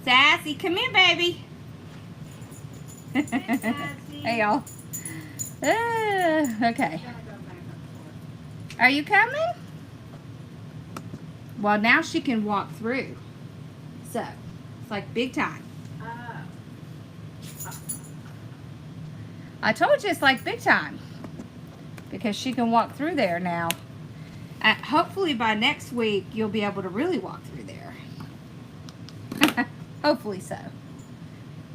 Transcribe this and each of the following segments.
Sassy, come here, baby. Hey, y'all. Okay. Are you coming? Well, now she can walk through. So, it's like big time. I told you it's like big time. Because she can walk through there now. Hopefully by next week, you'll be able to really walk through there. Hopefully so.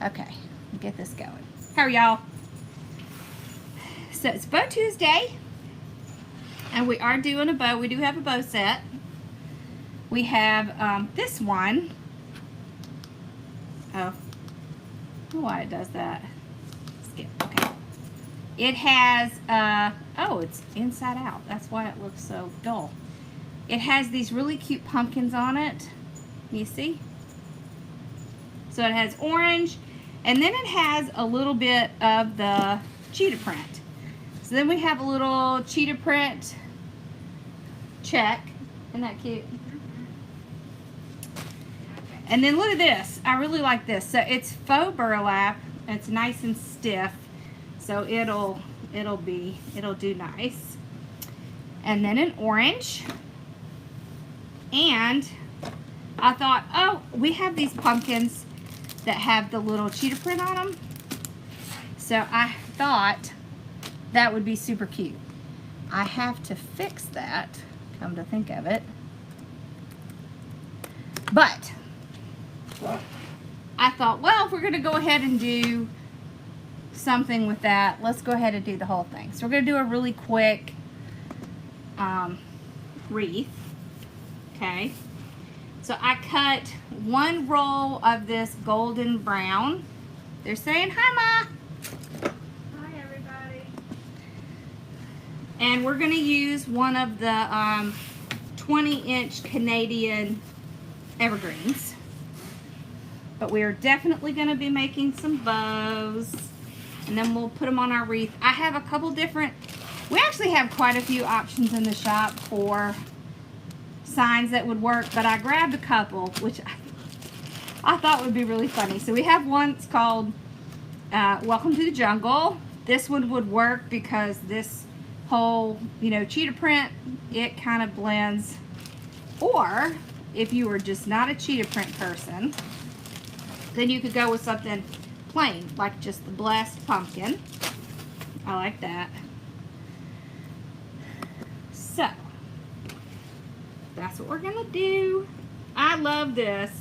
Okay, get this going. How are y'all? So it's Bow Tuesday. And we are doing a bow. We do have a bow set. We have this one. Oh. I don't know why it does that. Skip. Okay. It has, oh, it's inside out. That's why it looks so dull. It has these really cute pumpkins on it. You see? So it has orange, and then it has a little bit of the cheetah print. So then we have a little cheetah print check. Isn't that cute? And then look at this. I really like this. So it's faux burlap. It's nice and stiff. So it'll do nice. And then an orange. And I thought, oh, we have these pumpkins that have the little cheetah print on them. So I thought that would be super cute. I have to fix that, come to think of it. But I thought, well, if we're going to go ahead and do something with that, let's go ahead and do the whole thing. So we're going to do a really quick wreath. Okay. So I cut one roll of this golden brown. They're saying hi, Ma. Hi, everybody. And we're going to use one of the 20-inch Canadian evergreens. But we are definitely going to be making some bows. And then we'll put them on our wreath. I have a couple different, we actually have quite a few options in the shop for signs that would work. But I grabbed a couple, which I thought would be really funny. So we have one that's called Welcome to the Jungle. This one would work because this whole, you know, cheetah print, it kind of blends. Or if you were just not a cheetah print person, then you could go with something plain, like just the blessed pumpkin. I like that. So, that's what we're gonna do. I love this.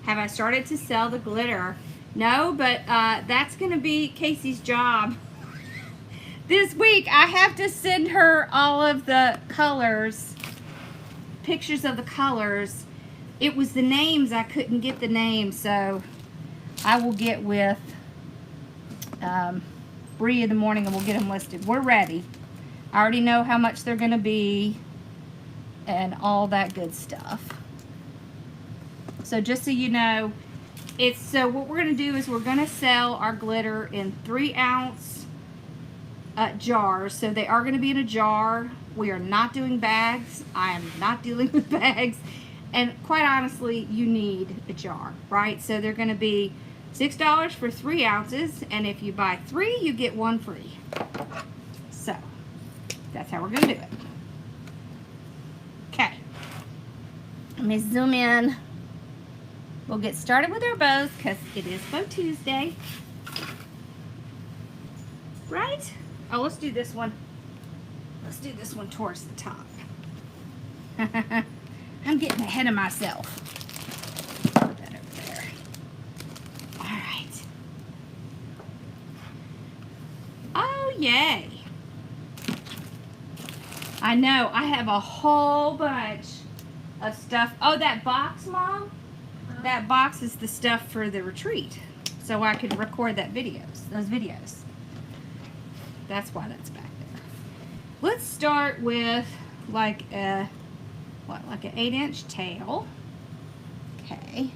Have I started to sell the glitter? No, but that's gonna be Casey's job. This week, I have to send her all of the colors, pictures of the colors. It was the names, I couldn't get the names, so I will get with Bree in the morning and we'll get them listed. We're ready. I already know how much they're going to be and all that good stuff. So just so you know, so what we're going to do is we're going to sell our glitter in 3-ounce jars. So they are going to be in a jar. We are not doing bags. I am not dealing with bags. And quite honestly, you need a jar, right? So they're going to be $6 for 3 ounces. And if you buy 3, you get 1 free. So that's how we're going to do it. Okay. Let me zoom in. We'll get started with our bows because it is Bow Tuesday. Right? Oh, let's do this one. Let's do this one towards the top. I'm getting ahead of myself. Put that over there. All right. Oh, yay. I know. I have a whole bunch of stuff. Oh, that box, Mom? That box is the stuff for the retreat. So I could record those videos. That's why that's back there. Let's start with like a, like an 8-inch tail. Okay.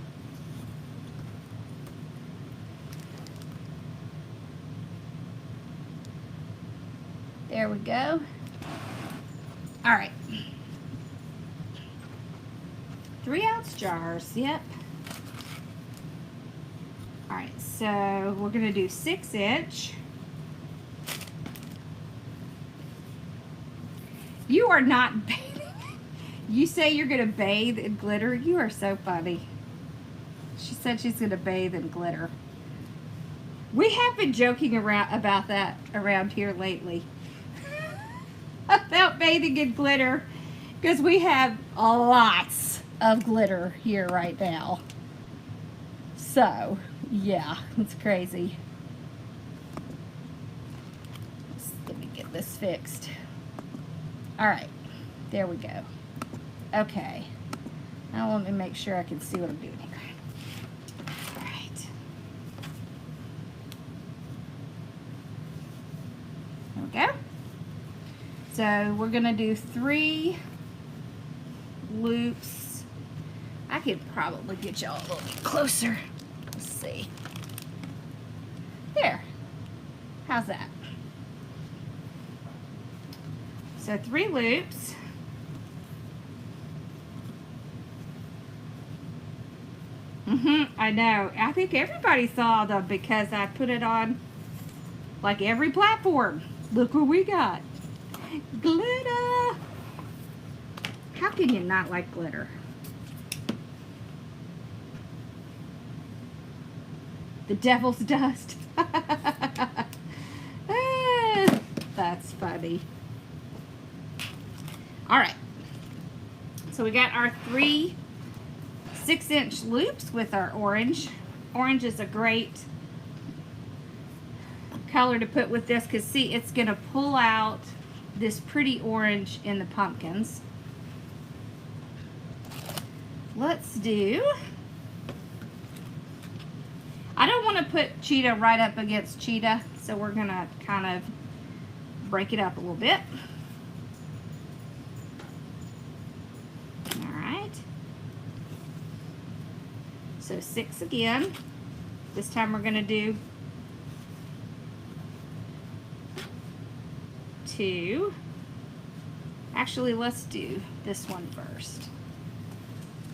There we go. All right. 3-ounce jars, yep. Alright, so we're going to do 6-inch. You are not bathing. You say you're going to bathe in glitter? You are so funny. She said she's going to bathe in glitter. We have been joking around about that around here lately. About bathing in glitter. Because we have lots of glitter here right now. So, yeah, it's crazy. Let me get this fixed. Alright, there we go. Okay, now let me make sure I can see what I'm doing here. Alright. There we go. So we're going to do 3 loops. I could probably get y'all a little bit closer. Let's see. There. How's that? So 3 loops. I know. I think everybody saw them because I put it on like every platform. Look what we got. Glitter. How can you not like glitter? The devil's dust. That's funny. Alright. So we got our 3 6-inch loops with our orange. Orange is a great color to put with this because see, it's going to pull out this pretty orange in the pumpkins. Let's do, I don't want to put Cheeta right up against Cheeta, so we're going to kind of break it up a little bit. So 6 again. This time we're going to do 2. Actually, let's do this one first.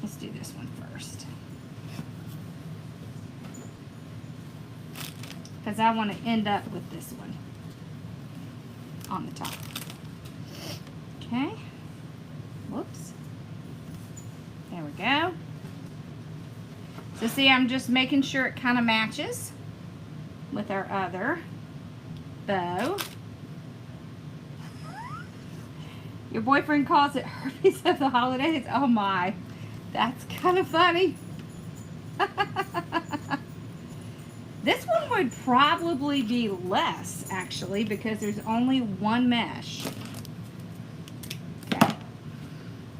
Let's do this one first. Because I want to end up with this one on the top. Okay. Whoops. There we go. So see, I'm just making sure it kind of matches with our other bow. Your boyfriend calls it herpes of the holidays. Oh my, that's kind of funny. This one would probably be less, actually, because there's only 1 mesh. Okay.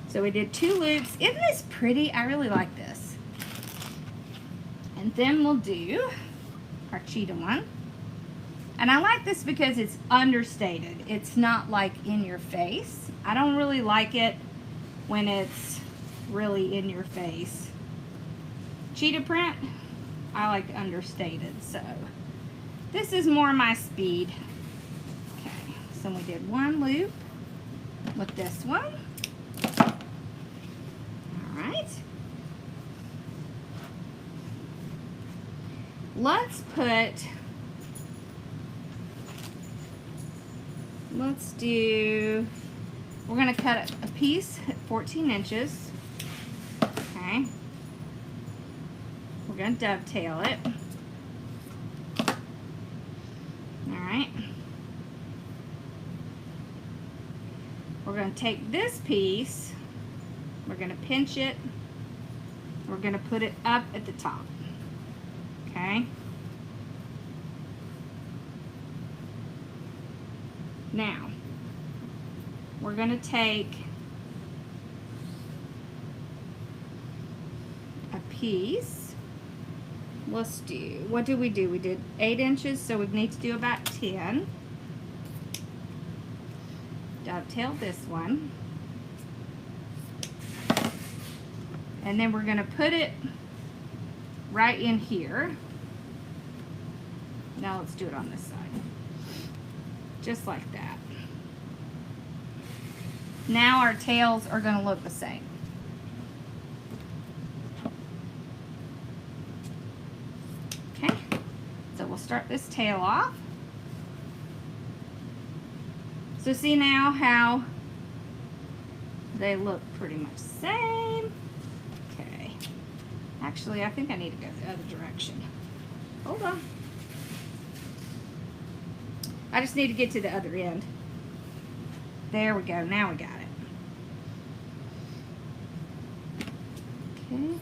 So we did 2 loops. Isn't this pretty? I really like this. And then we'll do our Cheeta one. And I like this because it's understated. It's not like in your face. I don't really like it when it's really in your face. Cheeta print, I like understated. So this is more my speed. Okay, so we did 1 loop with this one. All right. Let's do, we're going to cut a piece at 14 inches. Okay. We're going to dovetail it. Alright. We're going to take this piece, we're going to pinch it, we're going to put it up at the top. Okay. Now, we're going to take a piece. Let's do, what did we do? We did 8 inches, so we need to do about 10. Dovetail this one. And then we're going to put it right in here. Now let's do it on this side. Just like that. Now our tails are going to look the same. start this tail off. So see now how they look pretty much the same. Okay. Actually, I think I need to go the other direction. Hold on. I just need to get to the other end. There we go. Now we got it. Okay.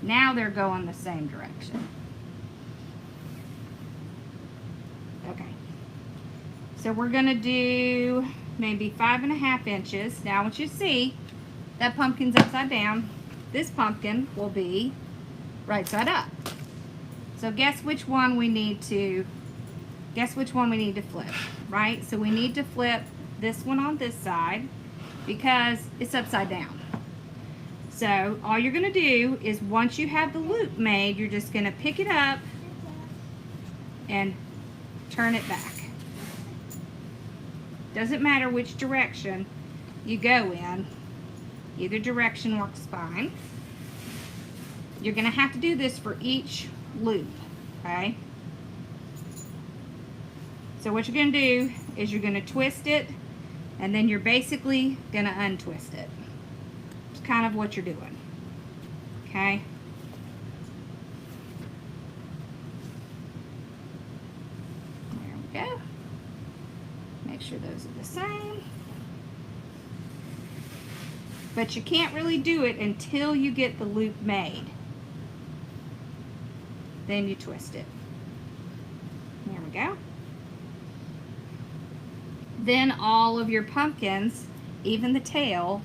Now they're going the same direction. Okay. So we're going to do maybe 5.5 inches. Now I want you to see that pumpkin's upside down. This pumpkin will be right side up. So guess which one we need to flip, right? So we need to flip this one on this side because it's upside down. So all you're going to do is once you have the loop made, you're just going to pick it up and turn it back. Doesn't matter which direction you go in. Either direction works fine. You're going to have to do this for each loop, okay? So what you're going to do is you're going to twist it, and then you're basically going to untwist it. It's kind of what you're doing, okay? There we go. Make sure those are the same. But you can't really do it until you get the loop made. Then you twist it. There we go. Then all of your pumpkins, even the tail,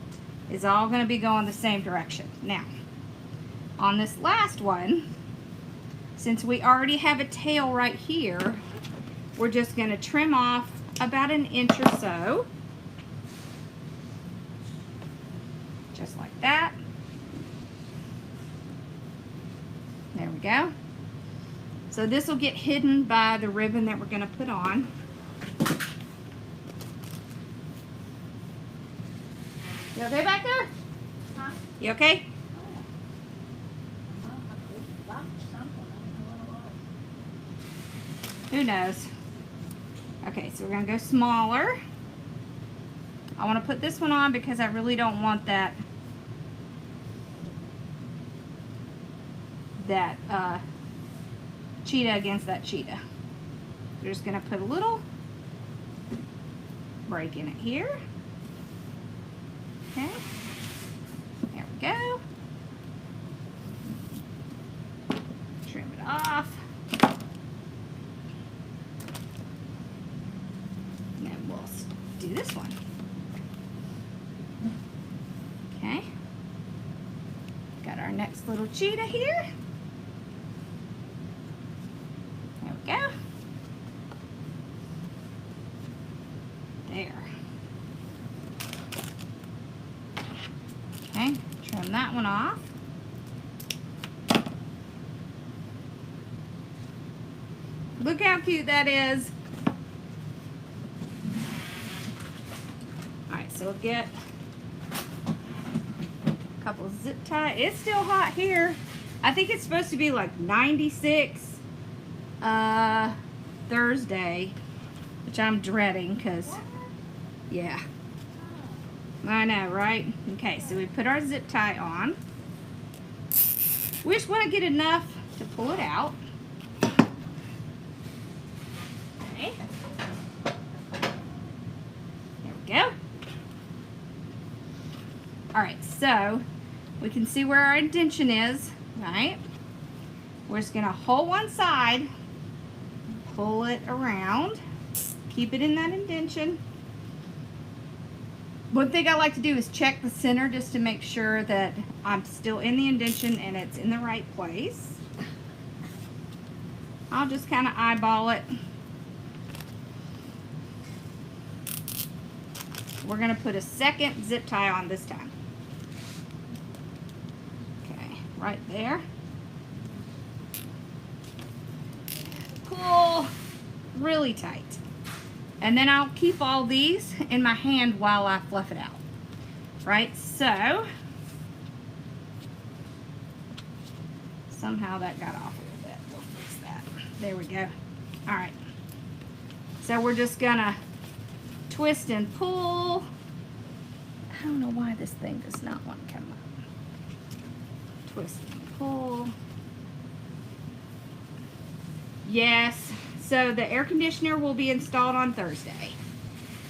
is all going to be going the same direction. Now, on this last one, since we already have a tail right here, we're just going to trim off about 1 inch or so. Just like that. There we go. So this will get hidden by the ribbon that we're going to put on. You okay back there? Huh? You okay? Who knows? Okay, so we're going to go smaller. I want to put this one on because I really don't want that cheetah against that cheetah. We're just going to put a little break in it here. Okay. There we go. Trim it off. And then we'll do this one. Okay. Got our next little cheetah here. There we go. There. Okay, trim that one off. Look how cute that is. Alright, so we'll get a couple zip ties. It's still hot here. I think it's supposed to be like 96 Thursday, which I'm dreading because, yeah. I know, right? Okay, so we put our zip tie on. We just want to get enough to pull it out. Okay. There we go. Alright, so we can see where our indentation is, right? We're just going to hold one side, pull it around, keep it in that indentation. One thing I like to do is check the center just to make sure that I'm still in the indentation and it's in the right place. I'll just kind of eyeball it. We're going to put a second zip tie on this time. Okay, right there. Pull really tight. And then I'll keep all these in my hand while I fluff it out. Right, so Somehow that got off a little bit. We'll fix that. There we go. All right. So we're just gonna twist and pull. I don't know why this thing does not want to come up. Twist and pull. Yes. So the air conditioner will be installed on Thursday.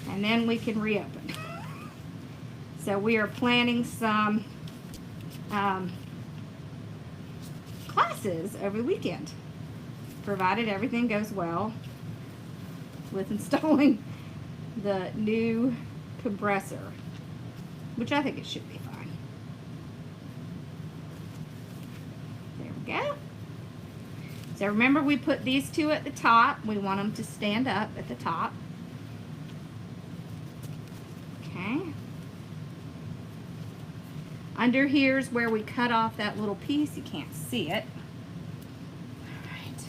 And then we can reopen. So we are planning some classes over the weekend, provided everything goes well with installing the new compressor, which I think it should be fine. There we go. So remember, we put these two at the top. We want them to stand up at the top. Okay. Under here is where we cut off that little piece. You can't see it. All right.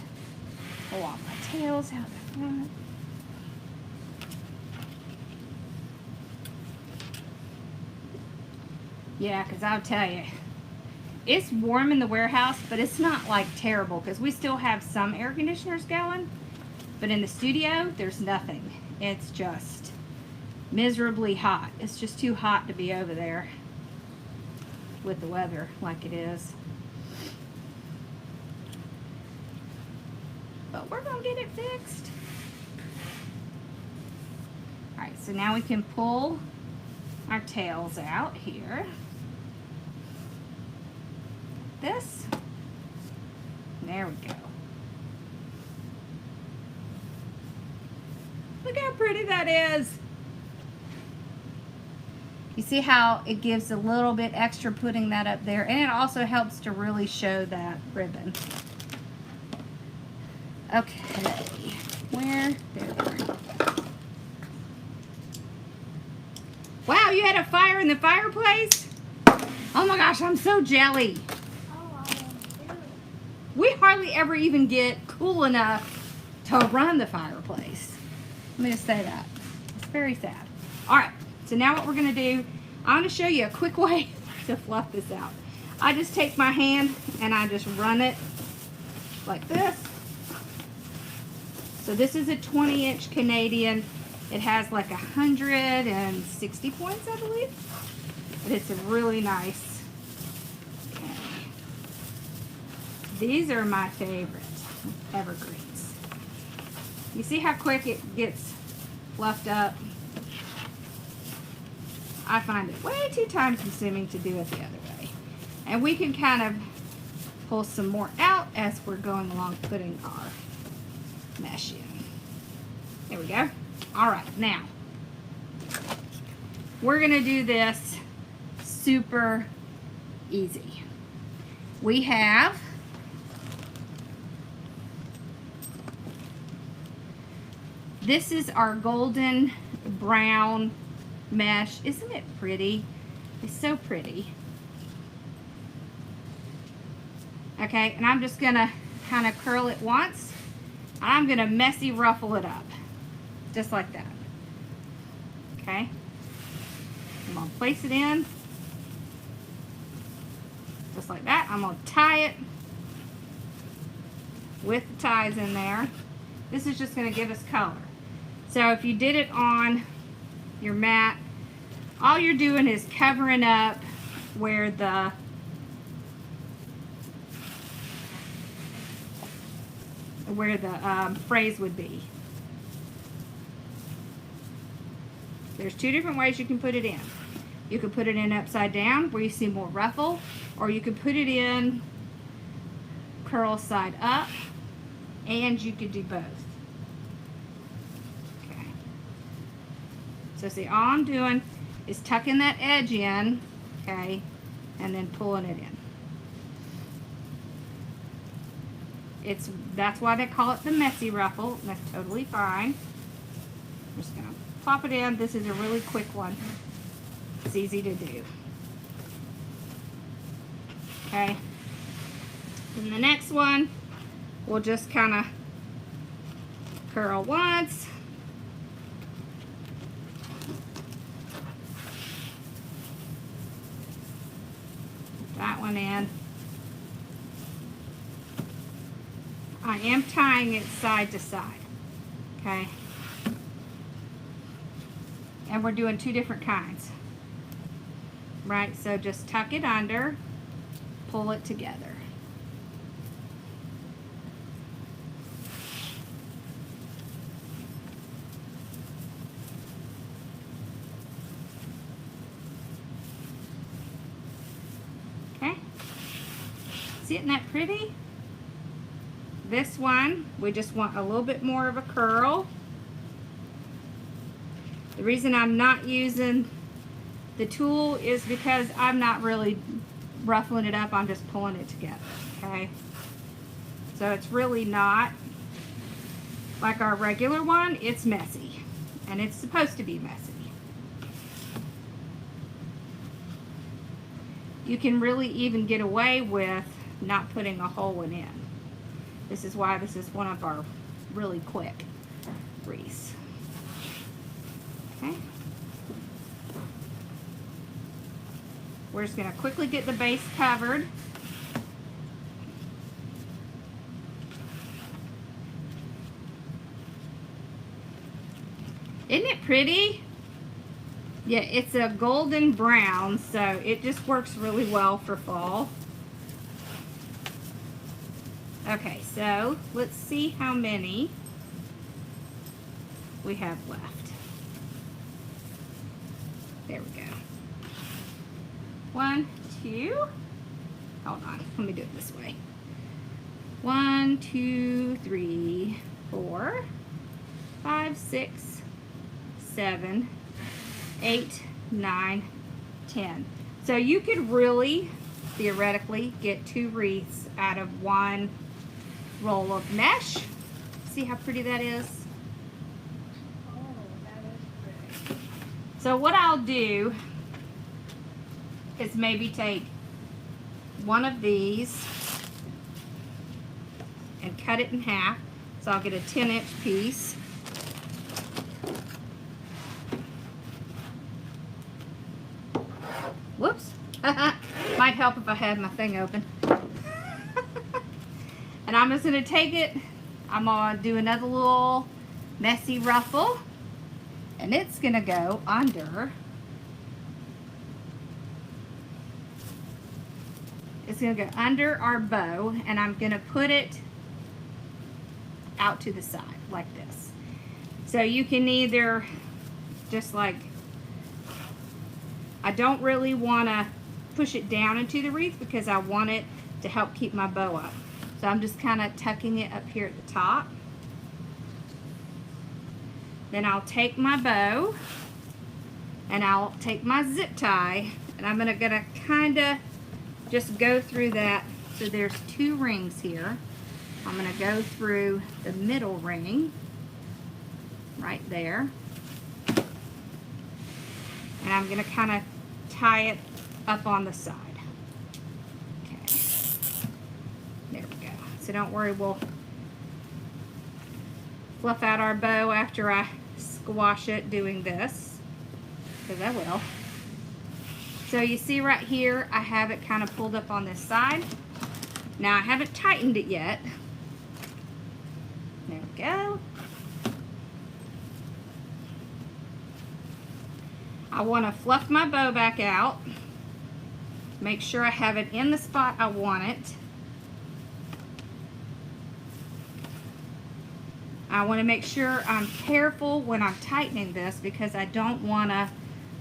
Pull off my tails out the front. Yeah, because I'll tell you, it's warm in the warehouse, but it's not like terrible because we still have some air conditioners going. But in the studio, there's nothing. It's just miserably hot. It's just too hot to be over there with the weather like it is. But we're gonna get it fixed. All right, so now we can pull our tails out here. This. There we go. Look how pretty that is. You see how it gives a little bit extra putting that up there, and it also helps to really show that ribbon. Okay, where? There we go. Wow, you had a fire in the fireplace? Oh my gosh, I'm so jelly. We hardly ever even get cool enough to run the fireplace. Let me just say that. It's very sad. All right. So now what we're going to do, I'm going to show you a quick way to fluff this out. I just take my hand and I just run it like this. So this is a 20-inch Canadian. It has like 160 points, I believe. But it's a really nice. Okay. These are my favorite evergreens. You see how quick it gets fluffed up? I find it way too time consuming to do it the other way. And we can kind of pull some more out as we're going along putting our mesh in. There we go. All right, now we're gonna do this super easy. We have this is our golden brown mesh. Isn't it pretty? It's so pretty. Okay, and I'm just gonna kind of curl it once. I'm gonna messy ruffle it up, just like that. Okay, I'm gonna place it in, just like that. I'm gonna tie it with the ties in there. This is just gonna give us color. So if you did it on your mat, all you're doing is covering up where the phrase would be. There's two different ways you can put it in. You can put it in upside down where you see more ruffle, or you can put it in curl side up, and you could do both. Okay. So see, all I'm doing is tucking that edge in, okay, and then pulling it in. That's why they call it the messy ruffle. That's totally fine. I'm just gonna plop it in. This is a really quick one. It's easy to do. Okay. And the next one, we'll just kind of curl once. That one in. I am tying it side to side, okay? And we're doing 2 different kinds, right? So just tuck it under, pull it together. Okay, isn't that pretty? This one, we just want a little bit more of a curl. The reason I'm not using the tool is because I'm not really ruffling it up, I'm just pulling it together, okay? So it's really not like our regular one, it's messy. And it's supposed to be messy. You can really even get away with not putting a whole one in. This is why this is one of our really quick wreaths. Okay. We're just going to quickly get the base covered. Isn't it pretty? Yeah, it's a golden brown, so it just works really well for fall. Okay, so let's see how many we have left. There we go. 1, 2. Hold on, let me do it this way. 1, 2, 3, 4, 5, 6, 7, 8, 9, 10. So you could really, theoretically, get 2 wreaths out of 1 roll of mesh. See how pretty that is? Oh, that is pretty. So what I'll do is maybe take one of these and cut it in half. So I'll get a 10-inch piece. Whoops. Might help if I had my thing open. And I'm just going to take it, I'm going to do another little messy ruffle, and it's going to go under, it's going to go under our bow, and I'm going to put it out to the side like this. So you can either just like, I don't really want to push it down into the wreath because I want it to help keep my bow up. So I'm just kind of tucking it up here at the top. Then I'll take my bow and I'll take my zip tie and I'm gonna kind of just go through that. So there's 2 rings here. I'm gonna go through the middle ring right there. And I'm gonna kind of tie it up on the side. Okay. There we go. So don't worry, we'll fluff out our bow after I squash it doing this, because I will. So you see right here, I have it kind of pulled up on this side. Now I haven't tightened it yet. There we go. I want to fluff my bow back out. Make sure I have it in the spot I want it. I want to make sure I'm careful when I'm tightening this because I don't want to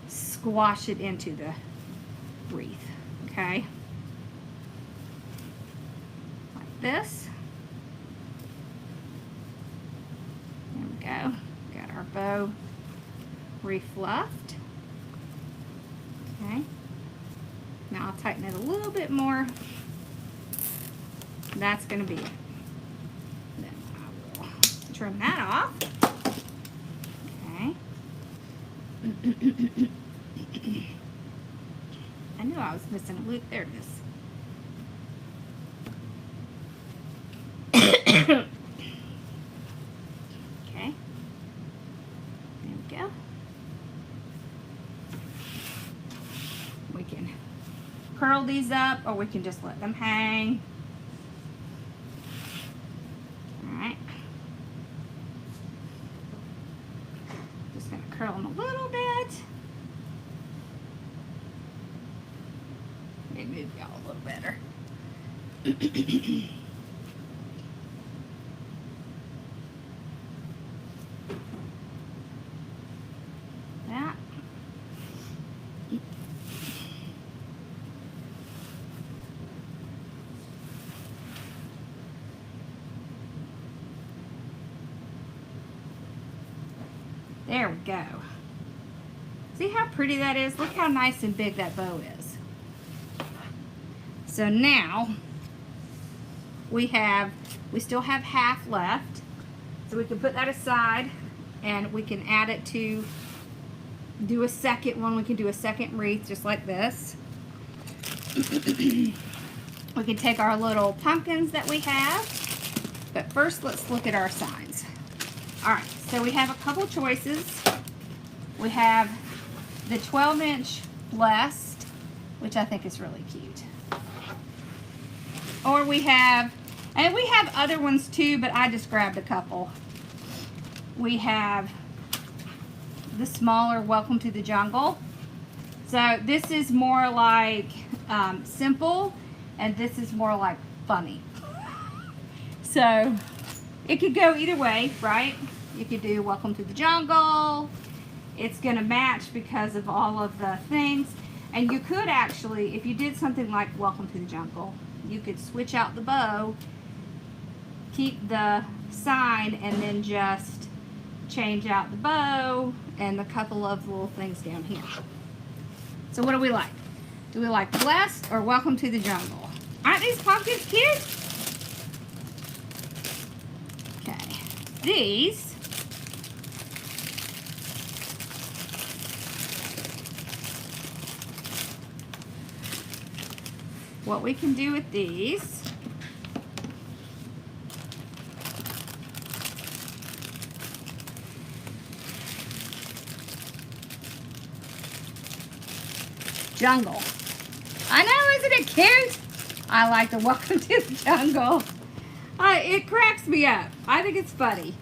squash it into the wreath, okay? Like this. There we go. Got our bow refluffed. Okay. Now I'll tighten it a little bit more. That's going to be it. Then I will trim that off. Okay. I knew I was missing a loop. There it is. Okay. There we go. We can curl these up or we can just let them hang. me move y'all a little better. That. There we go. See how pretty that is? Look how nice and big that bow is. So now we still have half left. So we can put that aside and we can add it to do a second one. We can do a second wreath just like this. We can take our little pumpkins that we have. But first let's look at our signs. Alright, so we have a couple choices. We have the 12-inch Blessed, which I think is really cute. Or we have, and we have other ones too, but I just grabbed a couple. We have the smaller Welcome to the Jungle. So this is more like simple, and this is more like funny. So it could go either way, right? You could do Welcome to the Jungle. It's going to match because of all of the things. And you could actually, if you did something like Welcome to the Jungle, you could switch out the bow, keep the sign, and then just change out the bow and a couple of little things down here. So what do we like? Do we like Blessed or Welcome to the Jungle? Aren't these pumpkins cute? Okay. These what we can do with these Jungle. I know, isn't it cute? I like the Welcome to the Jungle. It cracks me up. I think it's funny.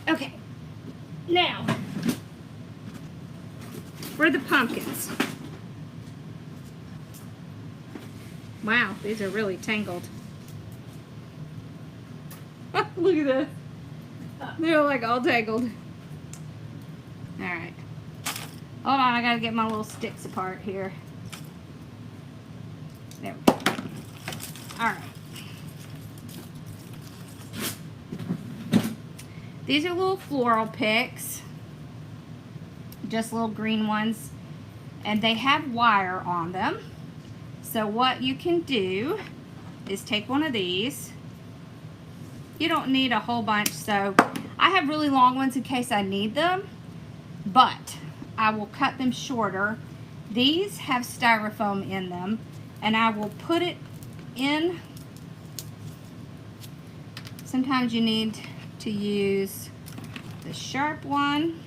Okay, now for the pumpkins. Wow, these are really tangled. Look at this. They're like all tangled. Alright. Hold on, I gotta get my little sticks apart here. There we go. Alright. These are little floral picks. Just little green ones. And they have wire on them. So what you can do is take one of these. You don't need a whole bunch, so I have really long ones in case I need them, but I will cut them shorter. These have styrofoam in them, and I will put it in. Sometimes you need to use the sharp one,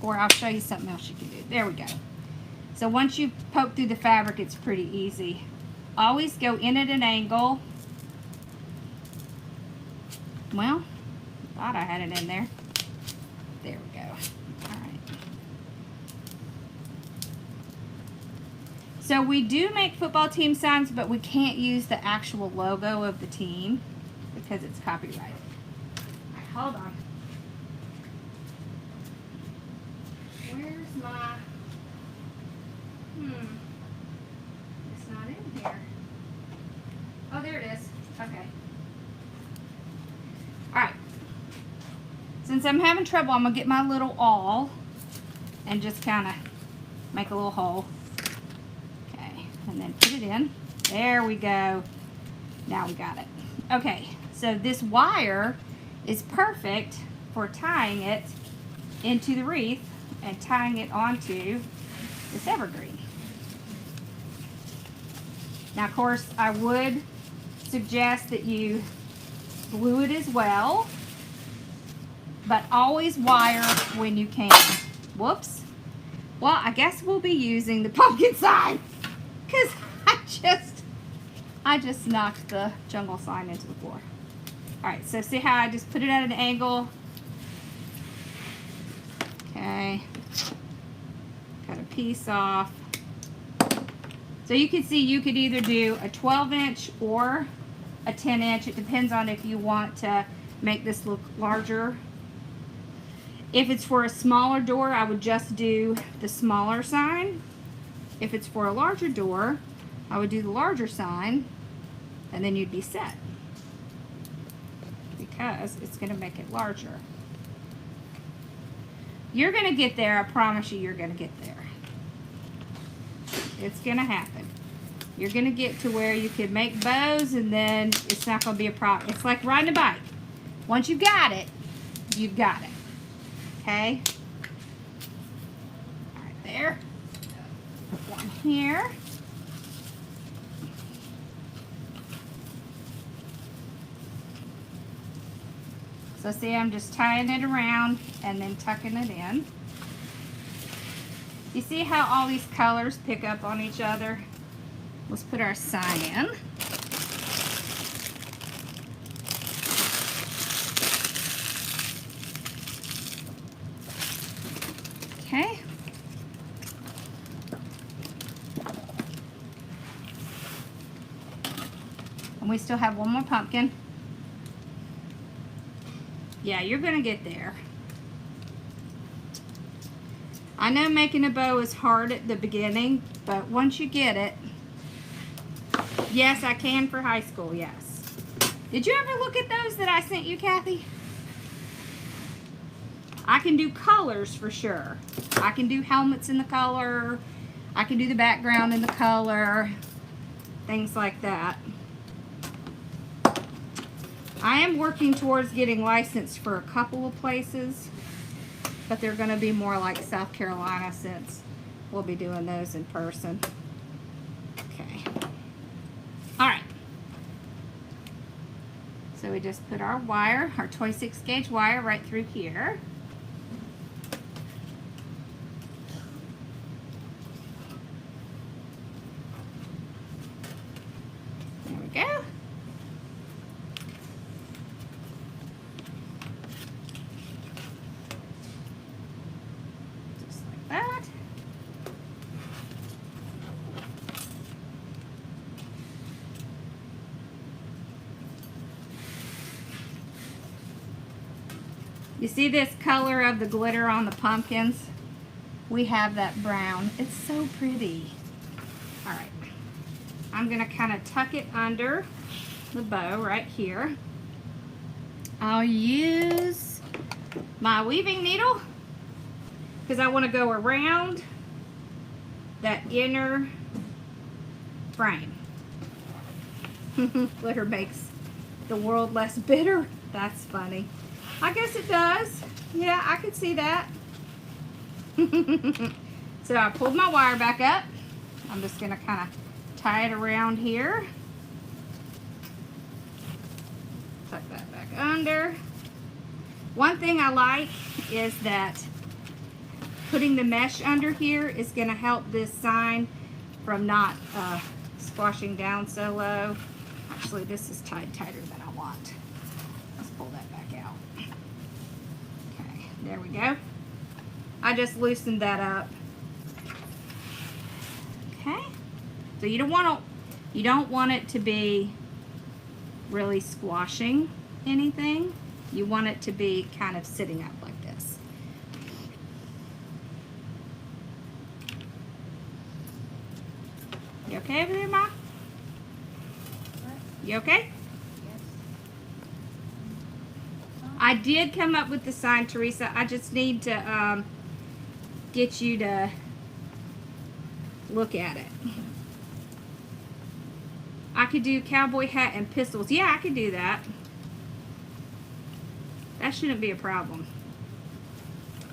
or I'll show you something else you can do. There we go. So once you poke through the fabric, it's pretty easy. Always go in at an angle. Well, thought I had it in there. There we go. All right. So we do make football team signs, but we can't use the actual logo of the team because it's copyrighted. All right, hold on. Where's my... It's not in here. Oh, there it is. Okay. Alright. Since I'm having trouble, I'm going to get my little awl and just kind of make a little hole. Okay. And then put it in. There we go. Now we got it. Okay. So this wire is perfect for tying it into the wreath and tying it onto this evergreen. Now, of course, I would suggest that you glue it as well, but always wire when you can. Whoops. Well, I guess we'll be using the pumpkin sign because I just knocked the jungle sign into the floor. All right, so see how I just put it at an angle? Okay. Cut a piece off. So you can see you could either do a 12-inch or a 10-inch. It depends on if you want to make this look larger. If it's for a smaller door, I would just do the smaller sign. If it's for a larger door, I would do the larger sign, and then you'd be set, because it's going to make it larger. You're going to get there. I promise you, you're going to get there. It's going to happen. You're going to get to where you can make bows, and then it's not going to be a problem. It's like riding a bike. Once you've got it, you've got it. Okay? All right, there. Put one here. So see, I'm just tying it around and then tucking it in. You see how all these colors pick up on each other? Let's put our sign in. Okay. And we still have one more pumpkin. Yeah, you're going to get there. I know making a bow is hard at the beginning, but once you get it, yes, I can for high school, yes. Did you ever look at those that I sent you, Kathy? I can do colors for sure. I can do helmets in the color. I can do the background in the color. Things like that. I am working towards getting licensed for a couple of places, but they're going to be more like South Carolina, since we'll be doing those in person. Okay. All right. So we just put our wire, our 26 gauge wire, right through here. There we go. You see this color of the glitter on the pumpkins? We have that brown. It's so pretty. All right. I'm going to kind of tuck it under the bow right here. I'll use my weaving needle because I want to go around that inner frame. Glitter makes the world less bitter. That's funny. I guess it does. Yeah, I could see that. So I pulled my wire back up. I'm just going to kind of tie it around here. Tuck that back under. One thing I like is that putting the mesh under here is going to help this sign from not squashing down so low. Actually, this is tied tighter than I want. Let's pull that back out. Okay, there we go. I just loosened that up. Okay, so you don't want it to be really squashing anything. You want it to be kind of sitting up like this. You okay over there, Ma? You okay? Yes. I did come up with the sign, Teresa. I just need to get you to look at it. I could do cowboy hat and pistols. Yeah, I could do that. That shouldn't be a problem.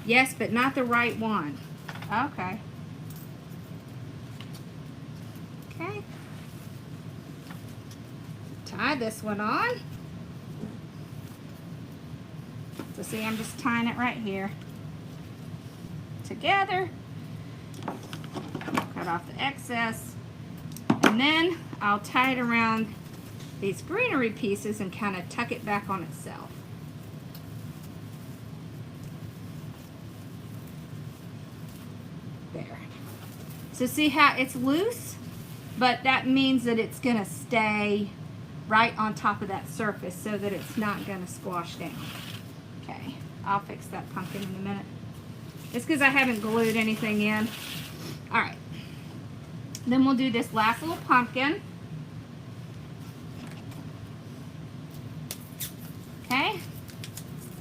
Yes, but not the right one. Okay. Okay. Tie this one on. So see, I'm just tying it right here together. Cut off the excess. And then I'll tie it around these greenery pieces and kind of tuck it back on itself. There. So see how it's loose? but that means that it's gonna stay right on top of that surface so that it's not gonna squash down. Okay, I'll fix that pumpkin in a minute. It's because I haven't glued anything in. All right, then we'll do this last little pumpkin. Okay,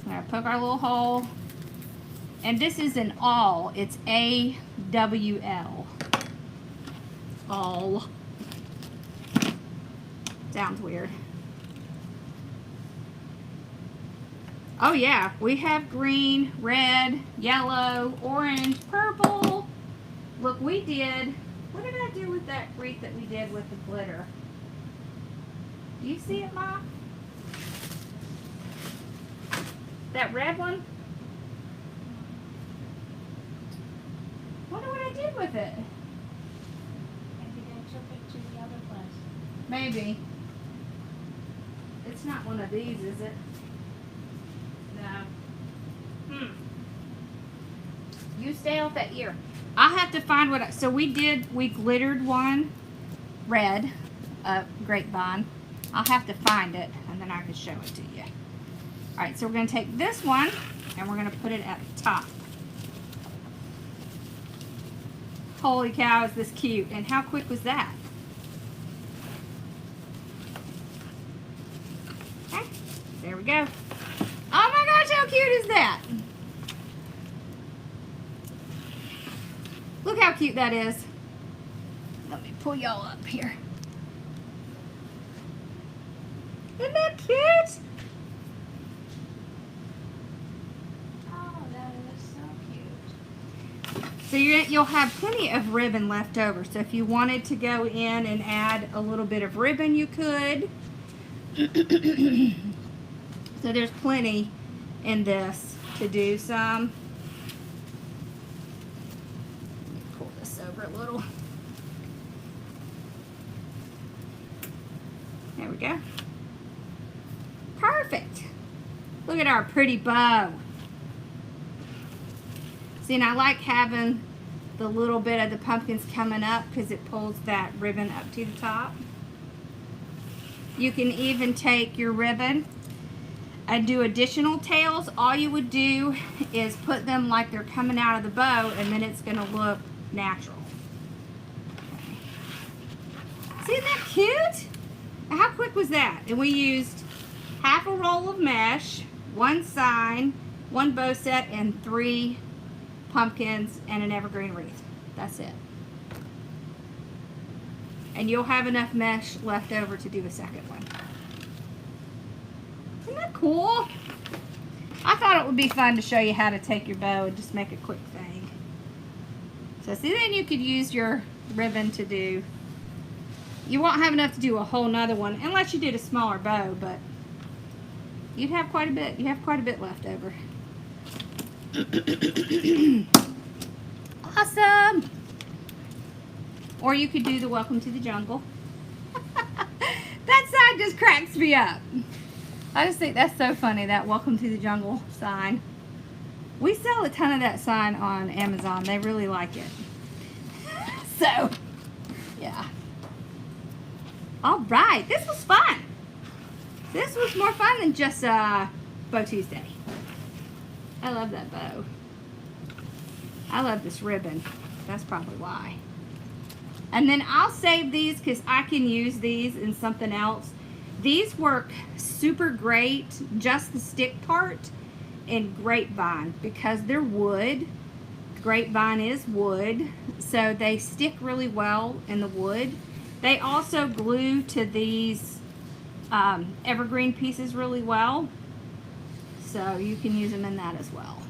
I'm gonna poke our little hole. And this is an awl. It's A-W-L. Awl. Sounds weird. Oh yeah, we have green, red, yellow, orange, purple. Look, we did, what did I do with that wreath that we did with the glitter? Do you see it, Mom? That red one? Wonder what I did with it. Maybe they took it to the other place. Maybe. It's not one of these, is it? No. You stay off that ear. I'll have to find what so we glittered one red, grapevine. I'll have to find it and then I can show it to you. Alright, so we're going to take this one and we're going to put it at the top. Holy cow, is this cute. And how quick was that? Okay, there we go. Oh my gosh, how cute is that? Look how cute that is. Let me pull y'all up here. Isn't that cute? Oh, that is so cute. So you'll have plenty of ribbon left over. So if you wanted to go in and add a little bit of ribbon, you could. So there's plenty in this to do some. Let me pull this over a little. There we go. Perfect. Look at our pretty bow. See, and I like having the little bit of the pumpkins coming up because it pulls that ribbon up to the top. You can even take your ribbon and do additional tails. All you would do is put them like they're coming out of the bow and then it's going to look natural. Okay. See, isn't that cute? How quick was that? And we used half a roll of mesh, one sign, one bow set, and 3 pumpkins and an evergreen wreath. That's it. And you'll have enough mesh left over to do a second one. Isn't that cool? I thought it would be fun to show you how to take your bow and just make a quick thing. So see, then you could use your ribbon to do, you won't have enough to do a whole nother one unless you did a smaller bow, but you'd have quite a bit. You have quite a bit left over. Awesome. Or you could do the welcome to the jungle. That sign just cracks me up. I just think that's so funny, that welcome to the jungle sign. We sell a ton of that sign on Amazon. They really like it. So, yeah. All right, this was fun. This was more fun than just Bow Tuesday. I love that bow. I love this ribbon. That's probably why. And then I'll save these because I can use these in something else. These work super great, just the stick part, in grapevine because they're wood. Grapevine is wood, so they stick really well in the wood. They also glue to these evergreen pieces really well, so you can use them in that as well.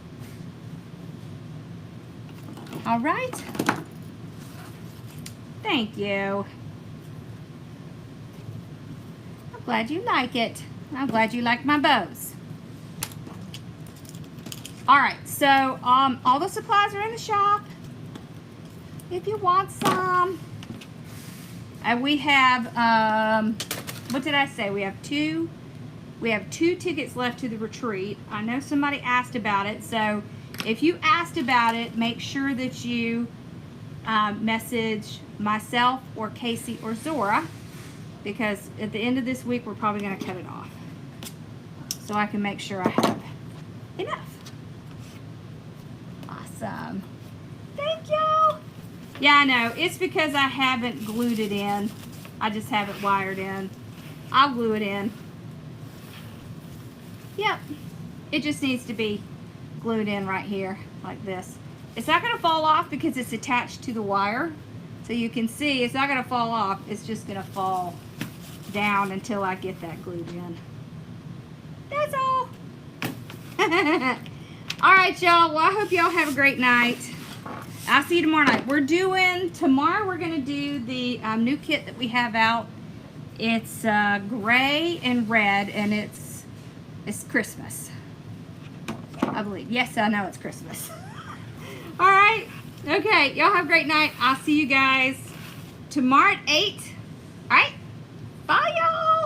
All right. Thank you. I'm glad you like it. I'm glad you like my bows. All right, so all the supplies are in the shop if you want some. And we have, what did I say? We have two tickets left to the retreat. I know somebody asked about it, so if you asked about it, make sure that you message myself or Casey or Zora, because at the end of this week we're probably going to cut it off so I can make sure I have enough. Awesome. Thank you. Yeah, I know. It's because I haven't glued it in. I just have it wired in. I'll glue it in. Yep. It just needs to be glued in right here like this. It's not going to fall off because it's attached to the wire. So you can see it's not going to fall off. It's just going to fall down until I get that glued in. That's all. All right, y'all. Well, I hope y'all have a great night. I'll see you tomorrow night. Tomorrow we're going to do the new kit that we have out. It's gray and red, and it's Christmas, I believe. Yes, I know it's Christmas. All right. Okay. Y'all have a great night. I'll see you guys tomorrow at 8. All right. Bye, y'all.